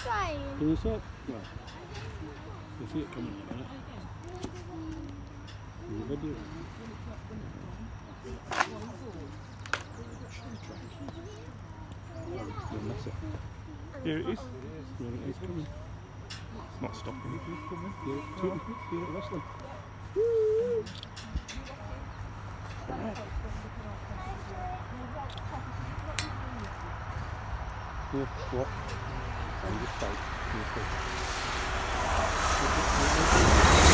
Trying. Can you see it? Well, you see it coming in a minute. In the video. You'll miss it. Here it is. Here it is coming. It's not stopping. It's coming. Hear it tooting. Hear it whistling. Here, what? I'm just tight. Here,